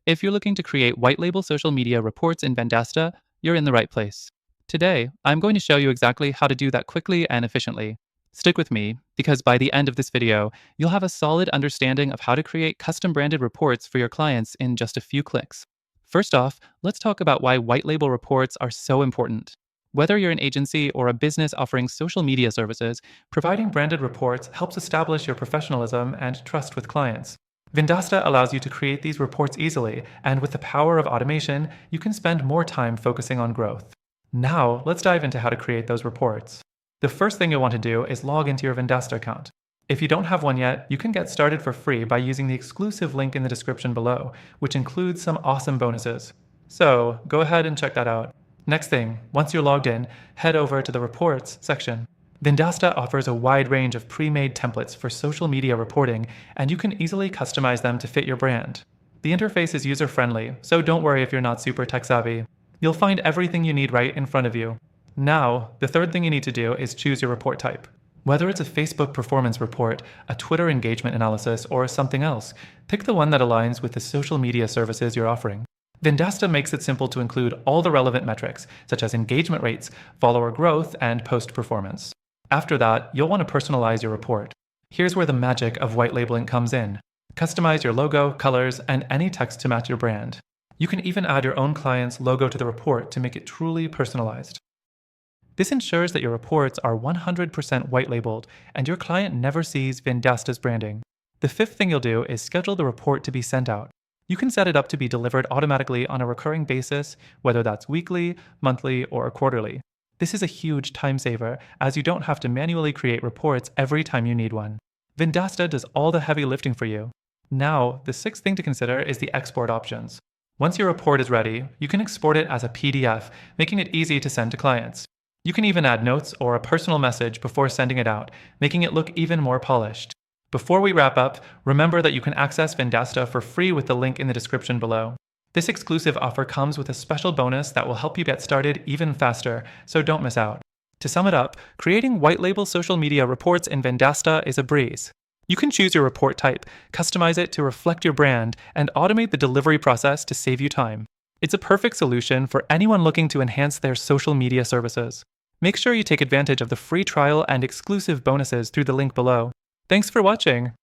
If you're looking to create white label social media reports in Vendasta, you're in the right place. Today, I'm going to show you exactly how to do that quickly and efficiently. Stick with me, because by the end of this video, you'll have a solid understanding of how to create custom branded reports for your clients in just a few clicks. First off, let's talk about why white label reports are so important. Whether you're an agency or a business offering social media services, providing branded reports helps establish your professionalism and trust with clients. Vendasta allows you to create these reports easily, and with the power of automation, you can spend more time focusing on growth. Now, let's dive into how to create those reports. The first thing you'll want to do is log into your Vendasta account. If you don't have one yet, you can get started for free by using the exclusive link in the description below, which includes some awesome bonuses. So, go ahead and check that out. Next thing, once you're logged in, head over to the Reports section. Vendasta offers a wide range of pre-made templates for social media reporting, and you can easily customize them to fit your brand. The interface is user-friendly, so don't worry if you're not super tech-savvy. You'll find everything you need right in front of you. Now, the third thing you need to do is choose your report type. Whether it's a Facebook performance report, a Twitter engagement analysis, or something else, pick the one that aligns with the social media services you're offering. Vendasta makes it simple to include all the relevant metrics, such as engagement rates, follower growth, and post performance. After that, you'll want to personalize your report. Here's where the magic of white labeling comes in. Customize your logo, colors, and any text to match your brand. You can even add your own client's logo to the report to make it truly personalized. This ensures that your reports are 100% white labeled and your client never sees Vendasta's branding. The fifth thing you'll do is schedule the report to be sent out. You can set it up to be delivered automatically on a recurring basis, whether that's weekly, monthly, or quarterly. This is a huge time saver, as you don't have to manually create reports every time you need one. Vendasta does all the heavy lifting for you. Now, the sixth thing to consider is the export options. Once your report is ready, you can export it as a PDF, making it easy to send to clients. You can even add notes or a personal message before sending it out, making it look even more polished. Before we wrap up, remember that you can access Vendasta for free with the link in the description below. This exclusive offer comes with a special bonus that will help you get started even faster, so don't miss out. To sum it up, creating white label social media reports in Vendasta is a breeze. You can choose your report type, customize it to reflect your brand, and automate the delivery process to save you time. It's a perfect solution for anyone looking to enhance their social media services. Make sure you take advantage of the free trial and exclusive bonuses through the link below. Thanks for watching!